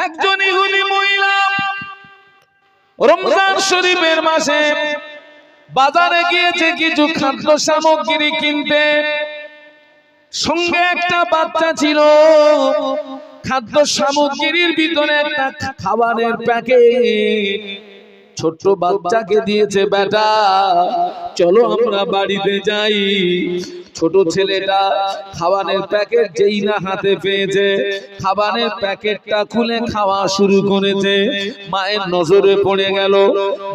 একজন ইহুদি মহিলা রমজান শরীফের মাসে বাজারে গিয়েছে কিছু খাদ্য সামগ্রী কিনতে। সঙ্গে একটা বাচ্চা ছিল। খাদ্য সামগ্রীর ভিতরে একটা খাবারের প্যাকেট ছোট্ট বাচ্চাকে দিয়েছে, বেটা চলো আমরা বাড়িতে যাই। ছোট ছেলেটা খাবারের প্যাকেট যেই না হাতে পেয়েছে, খাবারের প্যাকেটটা খুলে খাওয়া শুরু করেছে। মায়ের নজরে পড়ে গেল।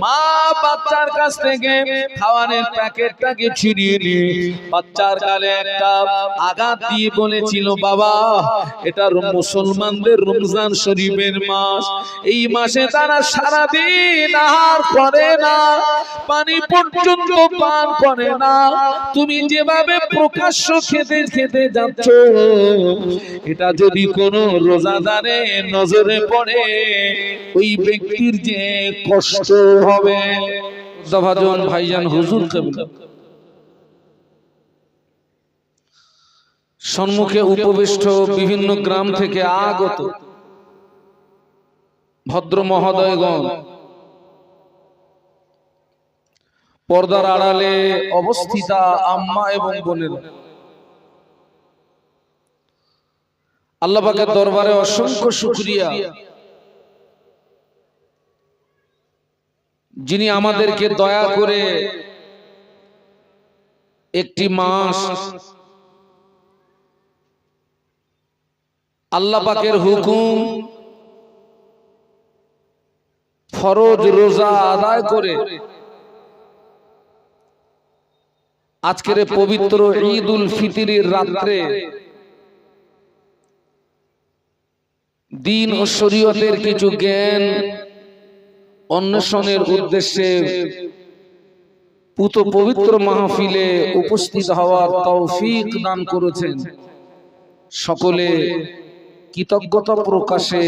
মা বাচ্চার কাছ থেকে খাবারের প্যাকেটটাকে ছিনিয়ে নিয়ে বাচ্চার গালে একটা আঘাত দিয়ে বলেছিল, বাবা এটা মুসলমানদের রমজান শরীফের মাস, এই মাসে তারা সারাদিন আহার করে না, পানি পর্যন্ত পান করে না। তুমি যেভাবে প্রকাশ্য খেতে খেতে যাচ্ছ, এটা যদি কোনো রোজাদারের নজরে পড়ে ওই ব্যক্তির যে কষ্ট হবে। ভাজন ভাইজান হুজুর সম্মুখে উপবিষ্ট বিভিন্ন গ্রাম থেকে আগত ভদ্র মহোদয়গণ, পর্দার আড়ালে অবস্থিতা আম্মা এবং বোনেরা, আল্লাহ পাকের দরবারে অসংখ্য শুকরিয়া, যিনি আমাদেরকে দয়া করে একটি মাস আল্লাহ পাকের হুকুম ফরজ রোজা আদায় করে আজকের পবিত্র ঈদ উল ফিতরের রাত্রে দ্বীন ও শরীয়তের কিছু জ্ঞান অন্বেষণের উদ্দেশ্যে পুত পবিত্র মাহফিলে উপস্থিত হওয়ার তৌফিক দান করেছেন। সকলে কৃতজ্ঞতা প্রকাশে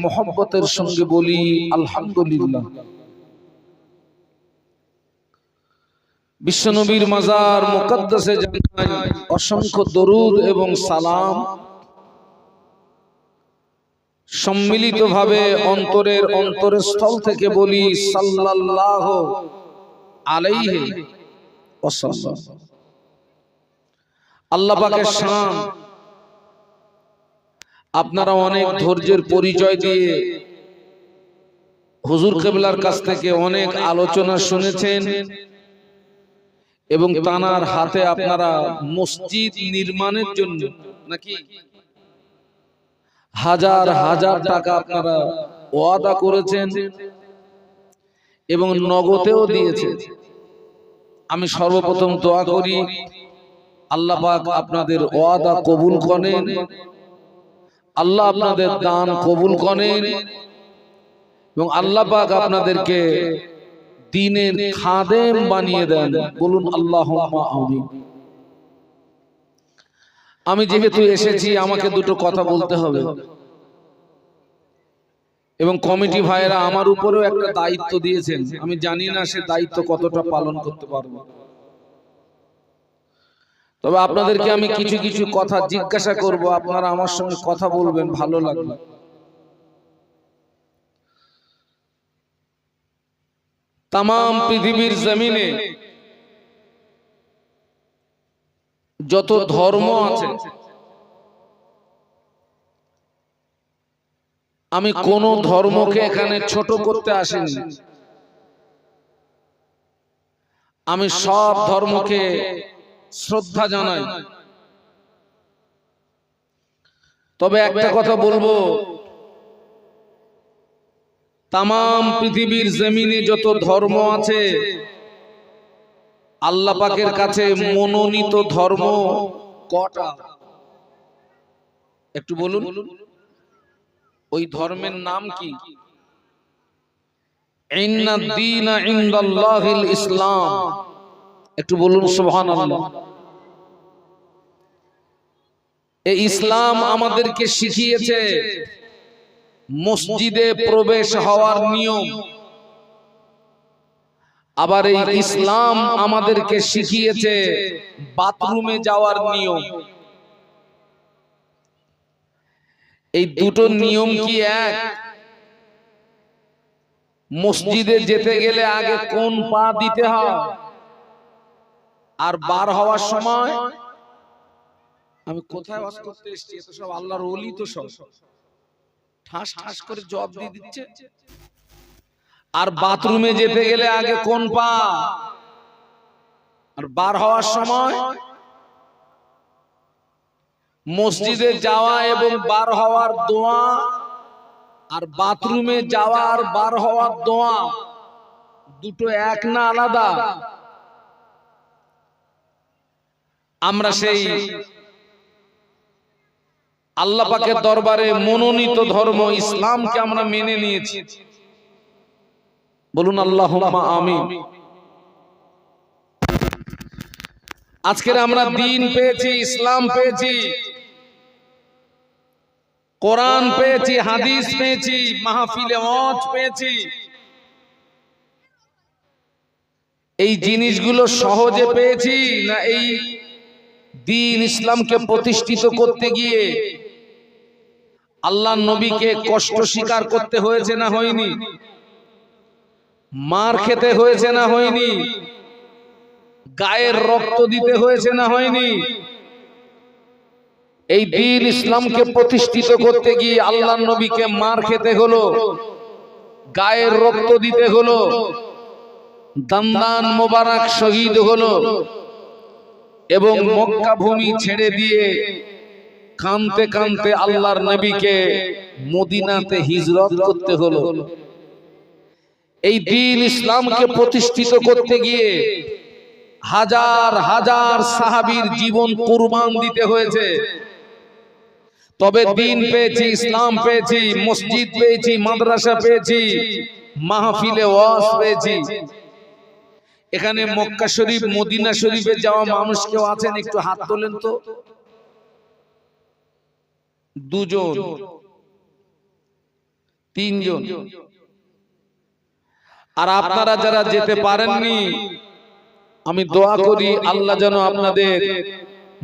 মহব্বতের সঙ্গে বলি আলহামদুলিল্লাহ। বিশ্বনবীর মাজার মুকদ্দাসে জানাই অসংখ্য দরুদ এবং সালাম। সম্মিলিতভাবে অন্তরের অন্তরস্থল থেকে বলি সাল্লাল্লাহু আলাইহি ওয়াসাল্লাম। আল্লাহ পাকের শান। আপনারা অনেক ধৈর্যের পরিচয় দিয়ে হুজুর কিবলার কাছ থেকে অনেক আলোচনা শুনেছেন এবং তানার হাতে আপনারা মসজিদ নির্মাণের জন্য নাকি হাজার হাজার টাকা আপনারা ওয়াদা করেছেন এবং নগদেও দিয়েছেন। আমি সর্বপ্রথম দোয়া করি আল্লাহ পাক আপনাদের ওয়াদা কবুল করেন, আল্লাহ আপনাদের দান কবুল করেন এবং আল্লাহ পাক আপনাদেরকে দ্বীনের খাদেম বানিয়ে দেন। বলুন আল্লাহুম্মা আমিন। আমি যেহেতু এসেছি আমাকে দুটো কথা বলতে হবে এবং কমিটি ভাইয়েরা আমার উপরেও একটা দায়িত্ব দিয়েছেন। আমি জানি না সে দায়িত্ব কতটা পালন করতে পারবো, তবে আপনাদেরকে আমি কিছু কিছু কথা জিজ্ঞাসা করব, আপনারা আমার সঙ্গে কথা বলবেন, ভালো লাগবে। তাম পৃথিবীর জমিনে যত ধর্ম আছে, আমি কোন ধর্মকে এখানে ছোট করতে আসিনি। আমি সব ধর্মকে শ্রদ্ধা জানাই। তবে একটা কথা বলবো, তাম পৃথিবীর জমিনে যত ধর্ম আছে, আল্লাহ পাকের কাছে মনোনীত ধর্ম কটা? একটু বলুন, ওই ধর্মের নাম কি? ইন্নাদ-দীনা ইনদাল্লাহিল ইসলাম। একটু বলুন সুবহানাল্লাহ। এই ইসলাম আমাদেরকে শিখিয়েছে মসজিদে প্রবেশ হওয়ার নিয়ম, আবার এই ইসলাম আমাদেরকে শিখিয়েছে বাথরুমে যাওয়ার নিয়ম। এই দুটো নিয়ম কি এক? মসজিদে যেতে গেলে আগে কোন পা দিতে হয়, আর বার হওয়ার সময়, আমি কোথায় ওয়াজ করতে এসেছি, এত সব আল্লাহর ওলি তো সব ঠাস ঠাস করে জবাব দিয়ে দিচ্ছে। আর বাথরুমে যেতে গেলে আগে কোন পা, আর বার হওয়ার সময়, মসজিদে যাওয়া এবং বার হওয়ার দোয়া আর বাথরুমে যাওয়া আর বার হওয়ার দোয়া দুটো এক না আলাদা? আমরা সেই আল্লাহ পাকের দরবারে মনোনীত ধর্ম ইসলামকে আমরা মেনে নিয়েছি। বলুন আল্লাহুম্মা আমিন। আজকের আমরা দ্বীন পেয়েছি, ইসলাম পেয়েছি, কোরআন পেয়েছি, হাদিস পেয়েছি, মাহফিলে ওয়াজ পেয়েছি। এই জিনিসগুলো সহজে পেয়েছি না এই দ্বীন ইসলামকে প্রতিষ্ঠিত করতে গিয়ে আল্লাহর নবীকে কষ্ট স্বীকার করতে হয়েছে না হয়নি? মার খেতে হয়েছে না হয়নি? গায়ের রক্ত দিতে হয়েছে না হয়নি? এই দ্বীন ইসলামকে প্রতিষ্ঠিত করতে গিয়ে আল্লাহর নবীকে মার খেতে হলো, গায়ের রক্ত দিতে হলো, দান্দান মোবারক শহীদ হলো এবং মক্কা ভূমি ছেড়ে দিয়ে কাঁদতে কাঁদতে আল্লাহর নবীকে মদিনাতে হিজরত করতে হলো। এই দ্বীন ইসলামকে প্রতিষ্ঠিত করতে গিয়ে হাজার হাজার সাহাবীর জীবন কুরবান দিতে হয়েছে। তবে দ্বীন পেয়েছি, ইসলাম পেয়েছি, মসজিদ পেয়েছি, মাদ্রাসা পেয়েছি, মাহফিলে ওয়াজ পেয়েছি। এখানে মক্কা শরীফ, মদিনা শরীফে যাওয়া মানুষ কেউ আছেন? একটু হাত তোলেন তো। দুজন, তিনজন। আর আপনারা যারা যেতে পারেননি, আমি দোয়া করি আল্লাহ যেন আপনাদের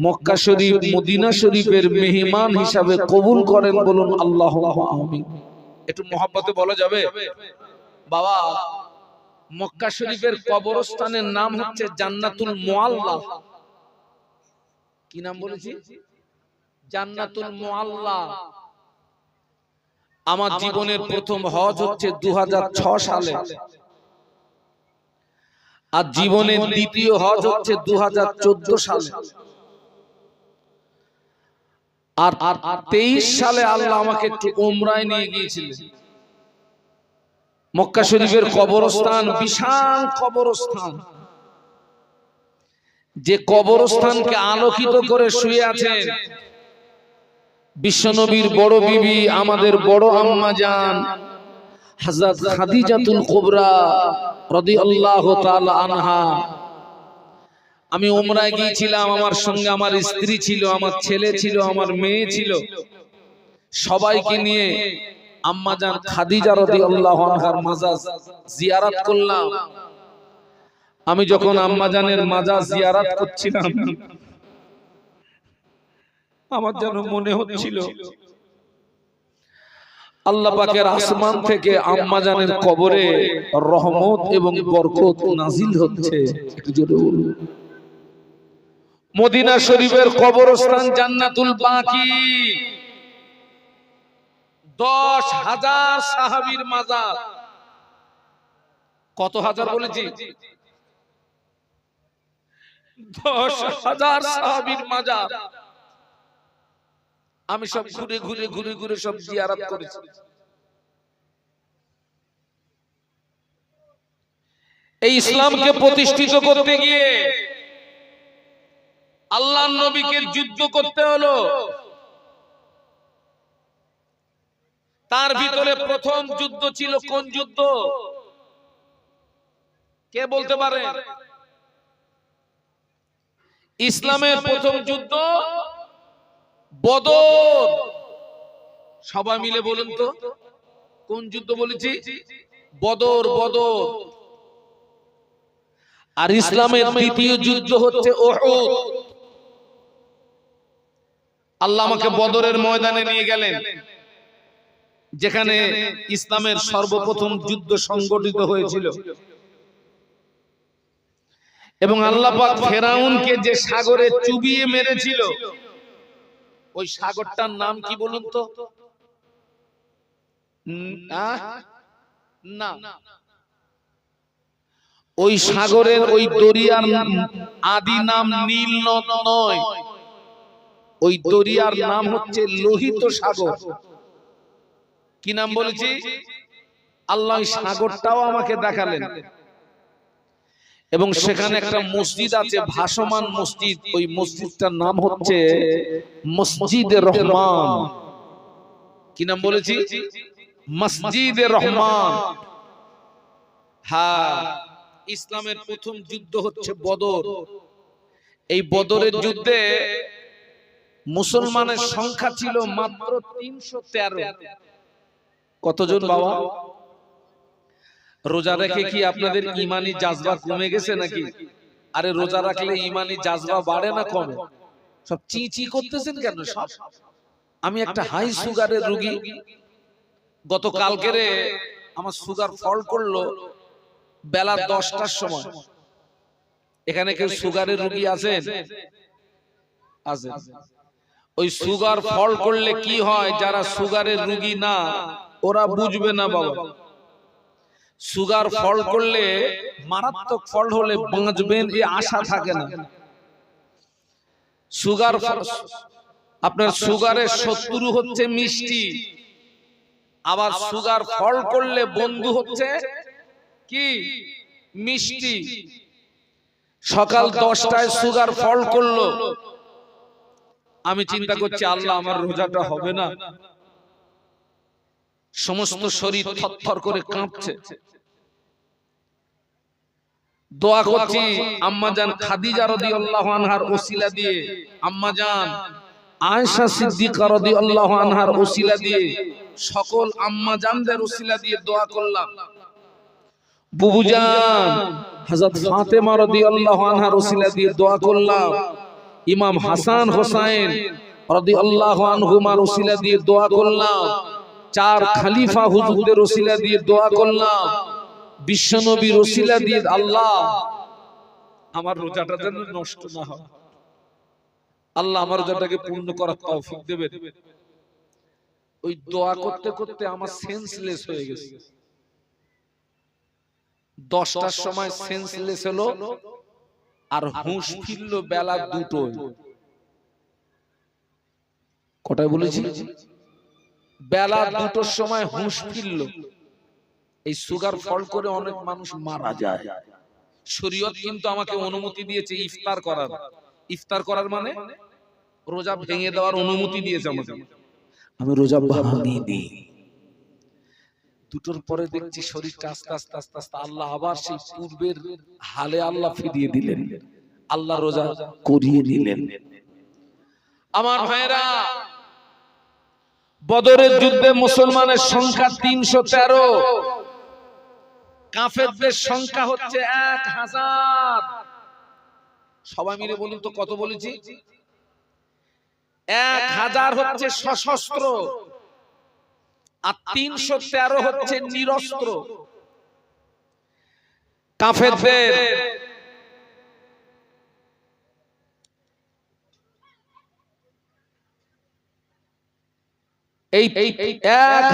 মক্কা শরীফ, মদিনা শরীফের মেহমান হিসাবে কবুল করেন। বলুন আল্লাহুম্মা আমিন। একটু মহব্বতে বলা যাবে? বাবা, মক্কা শরীফের কবরস্থানের নাম হচ্ছে জান্নাতুল মুআল্লা। কি নাম বলেছি? জান্নাতুল মুআল্লা। আমার জীবনের প্রথম হজ হচ্ছে 2006 সালে, আর জীবনের দ্বিতীয় হজ হচ্ছে 2014 সালে। আর 23 সালে আল্লাহ আমাকে একটু উমরায় নিয়ে গিয়েছিলেন। মক্কা শরীফের কবরস্থান বিশাল কবরস্থান, যে কবরস্থানকে আলোকিত করে শুয়ে আছেন বিশ্বনবীর বড় বিবি, আমাদের বড় আম্মা জান হযরত খাদিজাতুল কুবরা রাদিয়াল্লাহু তাআলা আনহা। আমি উমরায় গিয়েছিলাম, আমার সঙ্গে আমার স্ত্রী ছিল, আমার ছেলে ছিল, আমার মেয়ে ছিল, সবাইকে নিয়ে আম্মা জান খাদিজা রাদিয়াল্লাহু আনহার মাজার জিয়ারত করলাম। আমি যখন আম্মা জানের মাজার জিয়ারত করছিলাম, আমার যেন মনে হচ্ছিল আল্লাহ পাকের আসমান থেকে আম্মা জানের কবরে রহমত এবং বরকত নাজিল হচ্ছে। মদিনা শরীফের কবরস্থান জান্নাতুল বাকি, 10,000 সাহাবীর মাজার। কত হাজার বলেছি? 10,000 সাহাবীর মাজার। আমি সব ঘুরে ঘুরে ঘুরে ঘুরে সব জিয়ারত করেছি। এই ইসলামকে প্রতিষ্ঠিত করতে গিয়ে আল্লাহর নবীকে যুদ্ধ করতে হলো। তার ভিতরে প্রথম যুদ্ধ ছিল কোন যুদ্ধ? কে বলতে পারে? ইসলামের প্রথম যুদ্ধ বদর। সবাই মিলে বলুন তো, কোন যুদ্ধ বলেছি? বদর। বদর। আর ইসলামের দ্বিতীয় যুদ্ধ হচ্ছে উহুদ। আল্লাহ আমাকে বদরের ময়দানে নিয়ে গেলেন। যেখানে ইসলামের সর্বপ্রথম যুদ্ধ সংগঠিত হয়েছিল, এবং আল্লাহ পাক ফেরাউনকে যে সাগরে চুবিয়ে মেরেছিল, ওই সাগরটার নাম কি বলুন তো? না, ওই সাগরের ওই দরিয়ার আদি নাম নীল নদ নয়, ওই দরিয়ার নাম হচ্ছে লোহিত সাগর। কি নাম বলেছি? আল্লাহ সাগরটাও আমাকে দেখালেন, এবং সেখানে একটা মসজিদ আছে, ভাসমান মসজিদ। ওই মসজিদটার নাম হচ্ছে মসজিদে রহমান। কি নাম বলেছি? মসজিদে রহমান। হ্যাঁ, ইসলামের প্রথম যুদ্ধ হচ্ছে বদর। এই বদরের যুদ্ধে মুসলমানের সংখ্যা ছিল মাত্র 313। কতজন বাবা? রোজা রেখে কি আপনাদের ইমানি জাজবা কমে গেছে নাকি? আরে রোজা রাখলে ইমানি জাজবা বাড়ে না কমে? সব চি চি করতেছেন কেন সব? আমি একটা হাই সুগারের রোগী, গতকালকে আমার সুগার ফল করলো বেলা 10টার সময়। এখানে কেউ সুগারের রোগী আছেন? আছেন। ওই সুগার ফল করলে কি হয়, যারা সুগারের রোগী না ওরা বুঝবে না বাবা। সুগার ফল করলে মারাত্মক ফল হলে বাঁচবেন এই আশা থাকে না। সুগার, আপনার সুগারের শত্রু হচ্ছে মিষ্টি, আবার সুগার ফল করলে বন্ধু হচ্ছে কি? মিষ্টি। সকাল 10টায় সুগার ফল করলো, আমি চিন্তা করছি আল্লাহ আমার রোজাটা হবে না। সমস্ত শরীর থরথর করে কাঁপছে, দোয়া করছি আম্মাজান খাদিজা রাদিয়াল্লাহু আনহার ওসিলা দিয়ে, আম্মাজান আয়েশা সিদ্দিকা রাদিয়াল্লাহু আনহার ওসিলা দিয়ে, সকল আম্মাজানদের ওসিলা দিয়ে দোয়া করলাম। বুবুজান হযরত ফাতেমা রাদিয়াল্লাহু আনহার ওসিলা দিয়ে দোয়া করলাম। ইমাম হাসান হোসেন রাদিয়াল্লাহু আনহুমার ওসিলা দিয়ে দোয়া করলাম। চার খলিফা হুজুরদের ওসিলা দিয়ে দোয়া করলাম। বিশ্বনবীর ওসিলা দিয়ে আল্লাহ আমার রোজাটা যেন নষ্ট না হয়, আল্লাহ আমার রোজাটাকে পূর্ণ করার তৌফিক দেবেন। ওই দোয়া করতে করতে আমার সেন্সলেস হয়ে গেছে। 10টার সময় সেন্সলেস হলো, আর হুঁশ ফিরল বেলা 2টোয়। কটায় বলেছি? বেলা 2টোর সময় হুঁশ ফিরল। এই সুগার ফল করে অনেক মানুষ মারা যায়। শরীয়ত কিন্তু আমাকে অনুমতি দিয়েছে ইফতার করার। ইফতার করার মানে রোজা ভেঙে দেওয়ার অনুমতি দিয়েছে আমাকে। আমি রোজা ভাঙিনি। 2টোর পরে দেখছি শরীরটা আস্তে আস্তে আস্তে আস্তে আল্লাহ আবার সেই পূর্বের হালে আল্লাহ ফিরিয়ে দিলেন, আল্লাহ রোজা করিয়ে দিলেন। আমার ভাইরা, বদরের যুদ্ধে মুসলমানের সংখ্যা 313, কাফেরদের সংখ্যা হচ্ছে 1000। সবাই মিলে বলুন তো কত বলেছি? 1000 হচ্ছে সশস্ত্র, আর 313 হচ্ছে নিরস্ত্র। কাফেরদের এই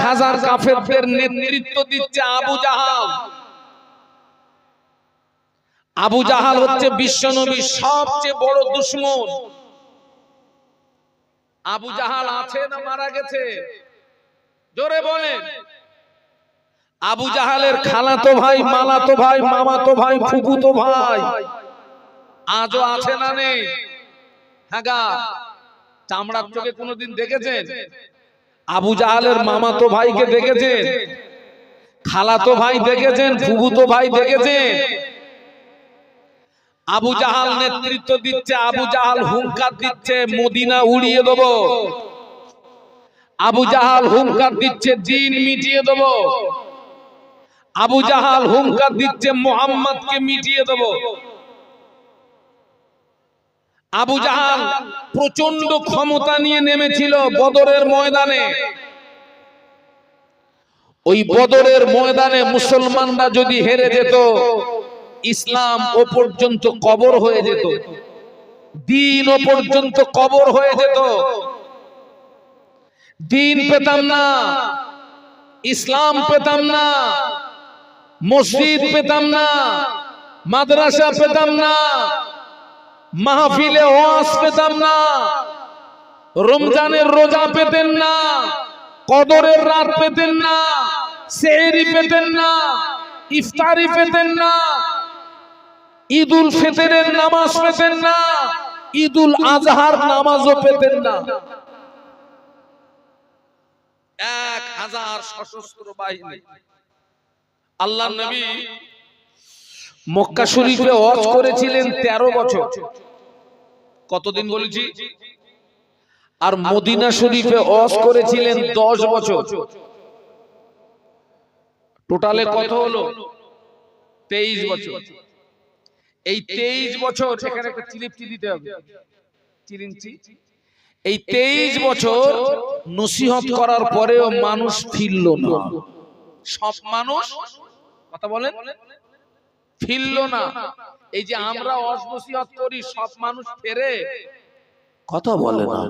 1000 কাফেরদের নেতৃত্ব দিচ্ছে আবু জাহাল। আবু জাহাল হচ্ছে বিশ্বনবীর সবচেয়ে বড় দুশমন। আবু জাহাল আছে না মারা গেছে? জোরে বলেন। আবু জাহালের খালাতো ভাই, মামাতো ভাই, মামাতো ভাই, ফুফুতো ভাই আজও আছে না নেই? হ্যাঁ গা, চামড়ার চোখে কোনোদিন দেখেছেন? আবু জাহালের মামাতো ভাইকে দেখেছেন? খালাতো ভাই দেখেছেন? ফুফুতো ভাই দেখেছেন? আবু জাহাল নেতৃত্ব দিচ্ছে, আবু জাহাল হুঙ্কার দিচ্ছে মদিনা উড়িয়ে দেব। আবু জাহাল হুঙ্কার দিচ্ছে দিন মিটিয়ে দেব। আবু জাহাল হুঙ্কার দিচ্ছে মুহাম্মদকে মিটিয়ে দেব। আবু জাহাল প্রচন্ড ক্ষমতা নিয়ে নেমেছিল বদরের ময়দানে। ওই বদরের ময়দানে মুসলমানরা যদি হেরে যেত, ইসলাম ও পর্যন্ত কবর হয়ে যেত, দিন ও পর্যন্ত কবর হয়ে যেত, দিন পেতাম না, ইসলাম পেতাম না, মসজিদ পেতাম না, মাদ্রাসা পেতাম না, মাহফিলে ওয়াজ পেতাম না, রমজানের রোজা পেতেন না, কদরের রাত পেতেন না, সেহরি পেতেন না, ইফতারি পেতেন না, ঈদুল ফিতরের নামাজ পেতেন না, ঈদুল আজহার নামাজও পেতেন না। 1000 সশস্ত্র বাহিনী। আল্লাহর নবী মক্কা শরীফে হজ করেছিলেন 13 বছর। কতদিন বলেছি? আর মদিনা শরীফে হজ করেছিলেন 10 বছর। টোটালে কত হলো? 23 বছর। এই 23 বছর, এখানে একটা চিলিপটি দিতে হবে, চিরিঞ্চি। এই 23 বছর নসিহত করার পরেও মানুষ ফিরল না। সব মানুষ, কথা বলেন, ফিরল না। এই যে আমরা ওয়াজ নসিহত করি, সব মানুষ ফেরে? কথা বলে না।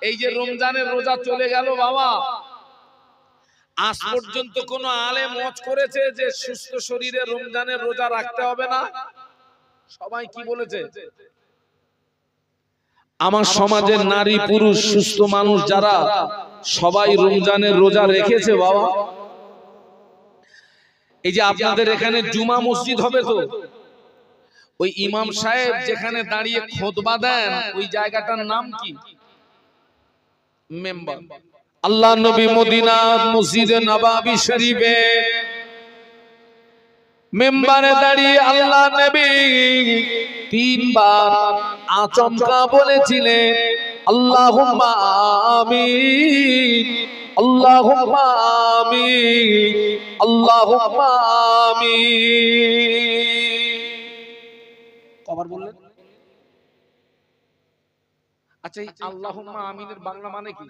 এই যে রমজানের রোজা চলে গেল বাবা, আজ পর্যন্ত কোন আলেম ওয়াজ করেছে যে সুস্থ শরীরে রমজানের রোজা রাখতে হবে না? সবাই কি বলেছে? আমার সমাজের নারী পুরুষ সুস্থ মানুষ যারা, সবাই রমজানের রোজা রেখেছে বাবা। এই যে আপনাদের এখানে জুমা মসজিদ হবে তো, ওই ইমাম সাহেব যেখানে দাঁড়িয়ে খুতবা দেন, ওই জায়গাটার নাম কি? মেম্বার। আল্লাহ নবী মদিনার মসজিদে নববী শরীফে মেম্বারে দাঁড়িয়ে আল্লাহ নবী 3 বার আচমকা বলেছিলেন আল্লাহুম্মা আমিন, আল্লাহুম্মা আমিন, আল্লাহুম্মা আমিন। কবার বললেন? আচ্ছা, এই আল্লাহুম্মা আমিনের বাংলা মানে কি?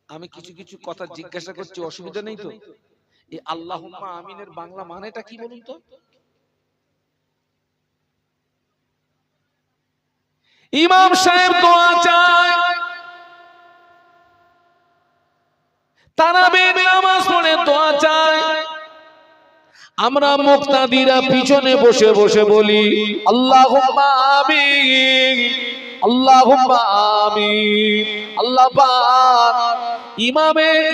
আমি কিছু কিছু কথা জিজ্ঞাসা করছি, অসুবিধা নেই তো? এই আল্লাহুম্মা আমিনের বাংলা মানেটা কি বলুন তো? ইমাম সাহেব দোয়া চায়, তারাবির নামাজ পড়ে দোয়া চায়, আমরা মুক্তাদিরা পিছনে বসে বসে বলি আল্লাহুম্মা আমিন, আল্লাহুম্মা আমিন। আল্লাহ পাক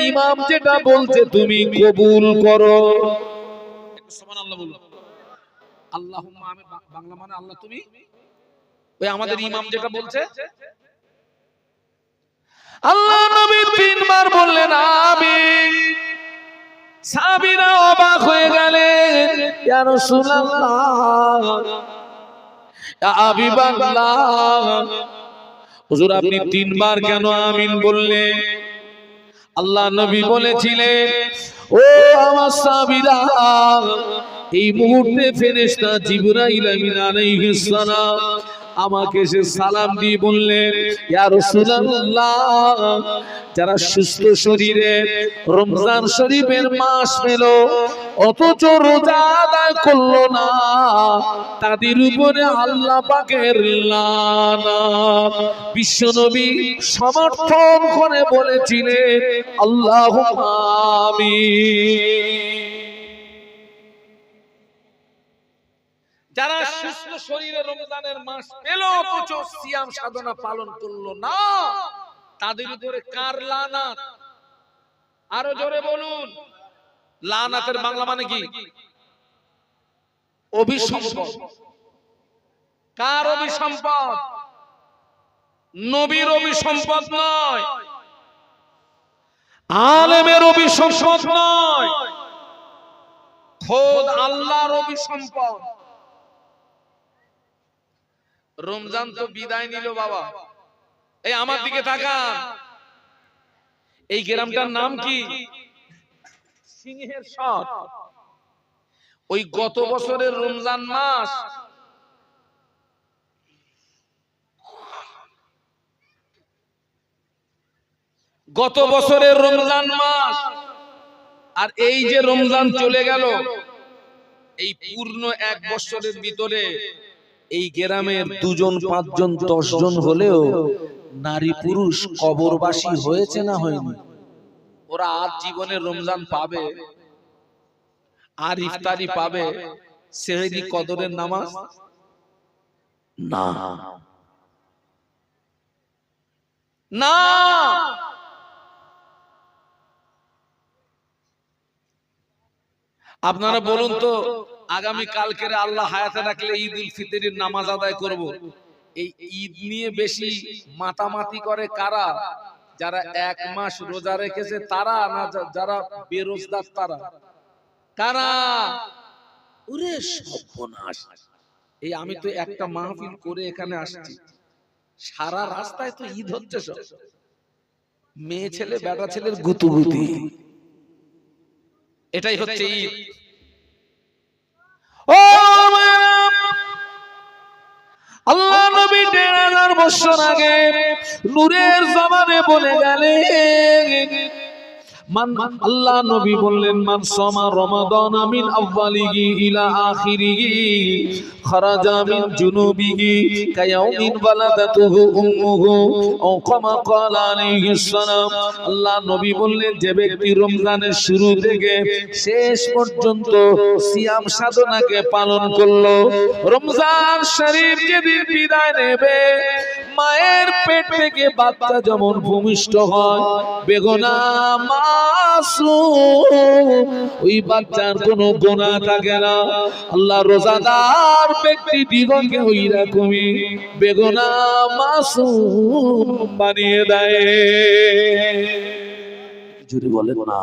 ইমাম যেটা বলছে তুমি কবুল করো। সুবহানাল্লাহ বলো। আল্লাহুম্মা আমিন বাংলা মানে আল্লাহ তুমি, ওই আমাদের ইমাম যেটা বলছে। আল্লাহ নবী 3 বার বললেন আমিন। সাহাবীরা অবাক হয়ে গেলেন, ইয়া রাসূলুল্লাহ, ইয়া হাবিবাল্লাহ, হুজুর আপনি 3 বার কেন আমিন বললেন? আল্লাহ নবী বলেছিলেন, ও আমার সাহাবীরা, এই মুহূর্তে ফেরেশতা জিবরাইল আমিন আলাইহিস সালাম আমাকে সে সালাম দিয়ে বললেন, ইয়া রাসূলুল্লাহ, যারা সুস্থ শরীরে রমজান শরীফের মাস পেল অথচ রোজা আদায় করলো না, তাদের উপরে আল্লাহ পাকের লানত। বিশ্বনবী সমর্থন করে বলেছিলেন আল্লাহুম্মা আমিন। যারা সুস্থ শরীরে রমজানের মাস পেল অথচ সিয়াম সাধনা পালন করলো না, তাদের উপরে কার লানাত? আরো জোরে বলুন। লানাতের বাংলা মানে কি? অভিসম্পদ। কার অভিসম্পদ? নবীর অভিসম্পদ নয়, আলেমের অভিসম্পদ নয়, খোদ আল্লাহর অভিসম্পদ। রমজান তো বিদায় নিল বাবা। এই আমার দিকে তাকান, এই গ্রামটার নাম কি? সিংহের সর। ওই গত বছরের রমজান মাস গত বছরের রমজান মাস আর এই যে রমজান চলে গেল, এই পূর্ণ এক বছরের ভিতরে এই গ্রামের 2 জন 5 জন 10 জন হলেও নারী পুরুষ কবরবাসী হয়েছে না হয়নি? ওরা আজ জীবনে রমজান পাবে, আর ইফতারি পাবে, সেহরি কদরের নামাজ না না। আপনারা বলুন তো, আগামী কালকে আল্লাহ হায়াতে রাখলে ঈদ উল ফিতরের নামাজ আদায় করব, এই ঈদ নিয়ে বেশি মাতামাতি করে কারা? যারা 1 মাস রোজা রেখেছে তারা, না যারা বেরোজগার তারা? কারা? ওরে সর্বনাশ! এই আমি তো একটা মাহফিল করে এখানে আসছি, সারা রাস্তায় তো ঈদ হচ্ছে, সব মেয়ে ছেলে বেটা ছেলের গুতুগুতি, এটাই হচ্ছে ঈদ। ও আল্লাহ নবী 1500 বছর আগে নূরের জবানে বলে গেলেন, আল্লাহ নবী বললেন, মান সামা রমাদান মিন আউয়ালিহি ইলা আখিরিহি খারাজা মিন জুনুবিহি কায়াউমিন ওয়ালাদাতুহু উম্মুহু ও কামা ক্বালা আলাইহিস সালাম। আল্লাহ নবী বললেন, যে ব্যক্তি রমজানের শুরু থেকে শেষ পর্যন্ত সিয়াম সাধনাকে পালন করলো, রমজান শরীফ যেদিন বিদায় নেবে, মায়ের পেট থেকে বাচ্চা যেমন ভূমিষ্ঠ হয়, বেগুনাহ মাসুম, ওই বাচ্চার কোনো গুনাহ থাকে না। আল্লাহ রোজাদার ব্যক্তি দিগকে ওই রকমই বেগুনাহ মাসুম বানিয়ে দেয়। যদি বলেন না,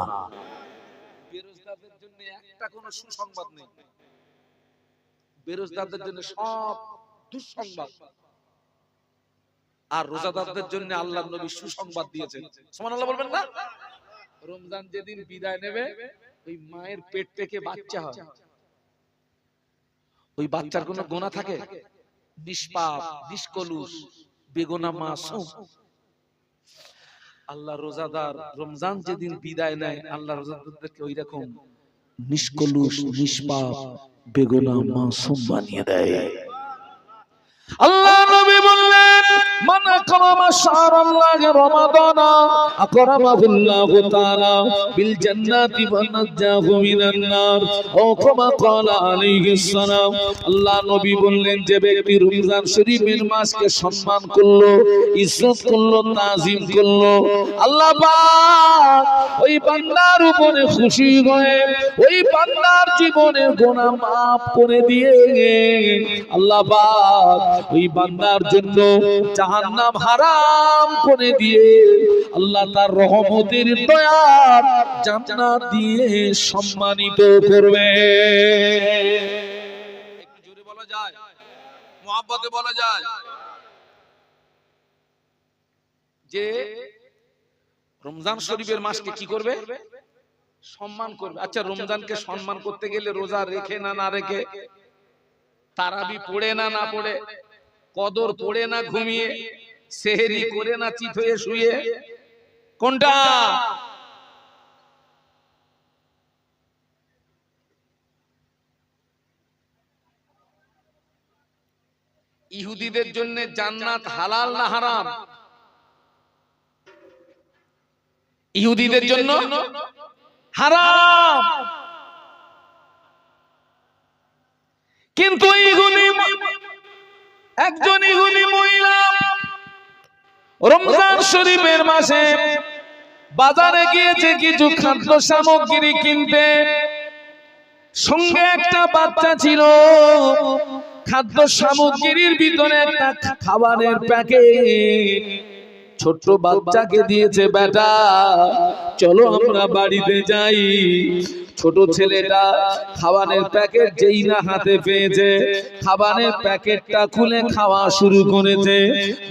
বেরোজগারদের জন্য একটা কোনো সুসংবাদ নেই, বেরোজগারদের জন্য সব দুঃসংবাদ, আর রোজাদারদের জন্য আল্লাহর নবী সুসংবাদ দিয়েছেন। সুবহানাল্লাহ বলবেন না? রমজান যেদিন বিদায় নেবে, ওই মায়ের পেট থেকে বাচ্চা হয়, ওই বাচ্চার কোনো গুনাহ থাকে? নিষ্পাপ, নিষ্কলুষ, বেগুনাহ মাসুম। আল্লাহ রোজাদার রমজান যেদিন বিদায় নেয়, আল্লাহ রোজাদারদেরকে ওই রকম নিষ্কলুষ, নিষ্পাপ, বেগুনাহ মাসুম বানিয়ে দেয়। আল্লাহ নবী বললেন, মান আকরামা শাহরাল্লাহি রমাদানা আকরামাহুল্লাহু তাআলা বিল জান্নাতি ওয়া নাজ্জাহু মিনান নার ও কামা ক্বালা আলাইহিস সালাম। আল্লাহ নবী বললেন, যে ব্যক্তি রমজান শরীফের মাসকে সম্মান করলো, ইজ্জত করলো, তাজিম করলো, আল্লাহ পাক ওই বান্দার উপরে খুশি হয়ে ওই বান্দার জীবনের গুনাহ maaf করে দিয়ে আল্লাহ পাক ওই বান্দার জন্য জাহান্নাম হারাম করে দিয়ে আল্লাহ তার রহমতের দয়ার জান্নাত দিয়ে সম্মানিত করবে। একটু জোরে বলা যায়, মুহাব্বতে বলা যায়, যে রমজান শরীফের মাসকে কি করবে? সম্মান করবে। আচ্ছা, রমজানকে সম্মান করতে গেলে রোজা রেখে না না রেখে, তারাবি পড়ে না না পড়ে, কদর পড়ে না ঘুমিয়ে, সেহরি করে না চিত হয়ে শুয়ে, কোনটা? ইহুদিদের জন্য জান্নাত হালাল না হারাম? ইহুদিদের জন্য হারাম। কিন্তু একজন ইহুদি মহিলা রমজান শরীফের মাসে বাজারে গিয়েছে কিছু খাদ্য সামগ্রী কিনতে, সঙ্গে একটা বাচ্চা ছিল, খাদ্য সামগ্রীর ভিতরে একটা খাবারের প্যাকেট, ছোট্ট বাচ্চাকে দিয়েছে, বেটা চলো আমরা বাড়িতে যাই, ছোট ছেলেটা খাবারের প্যাকেট যেই না হাতে পেয়েছে, খাবারের প্যাকেটটা খুলে খাওয়া শুরু করেছে।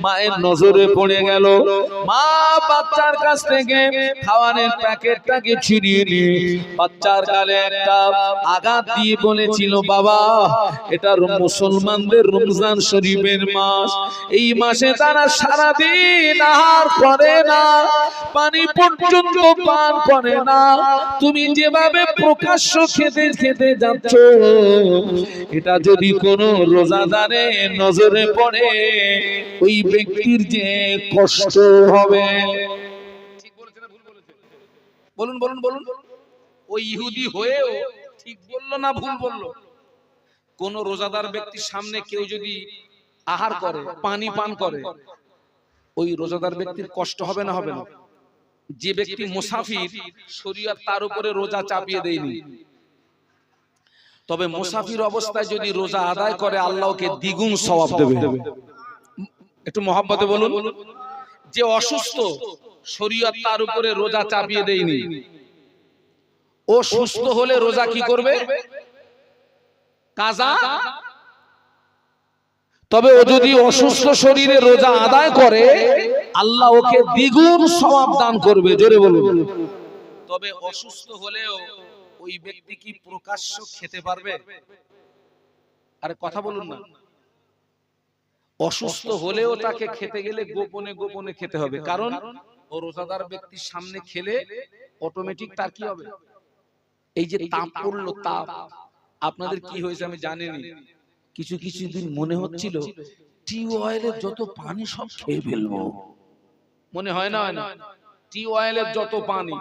মায়ের নজরে পড়ে গেল। মা বাচ্চার কাছ থেকে খাবারের প্যাকেটটাকে ছিনিয়ে নিয়ে বাচ্চার গালে একটা আঘাত দিয়ে বলেছিল, বাবা এটা মুসলমানদের রমজান শরীফের মাস, এই মাসে তারা সারাদিন আহার করে না, পানি পর্যন্ত পান করে না, তুমি যেভাবে প্রকাশ্য খেতে খেতে যাচ্ছ, এটা যদি কোনো রোজাদারের নজরে পড়ে ওই ব্যক্তির যে কষ্ট হবে। ঠিক বলেছে না ভুল বলেছে? বলুন বলুন বলুন। ওই ইহুদি হয়েও ঠিক বললো না ভুল বললো? কোন রোজাদার ব্যক্তির সামনে কেউ যদি আহার করে, পানি পান করে, ওই রোজাদার ব্যক্তির কষ্ট হবে না হবে না? যে ব্যক্তি মুসাফির, শরীয়ত তার উপরে রোজা চাপিয়ে দেয়নি, তবে মুসাফির অবস্থায় যদি রোজা আদায় করে আল্লাহ ওকে দ্বিগুণ সওয়াব দেবে। একটু মহব্বতে বলুন। যে অসুস্থ, শরীয়ত তার উপরে রোজা চাপিয়ে দেয়নি, ও সুস্থ হলে রোজা কি করবে? কাজা। তবে ও যদি অসুস্থ শরীরে রোজা আদায় করে আল্লাহ ওকে দ্বিগুণ সওয়াব দান করবে। জোরে বলুন। তবে অসুস্থ হলেও ওই ব্যক্তি কি প্রকাশ্য খেতে পারবে? আরে কথা বলুন না। অসুস্থ হলেও তাকে খেতে গেলে গোপনে গোপনে খেতে হবে, কারণ ও রোজাদার ব্যক্তির সামনে খেলে অটোমেটিক তার কি হবে? এই যে তাপ পড়লো, তাপ আপনাদের কি হয়েছে আমি জানিনি, কিছু কিছু দিন মনে হচ্ছিল টিউবওয়েলের যত পানি সব খেয়ে ফেলবো, মনে হয় না? হয় না? টিউবওয়েলের যত পানি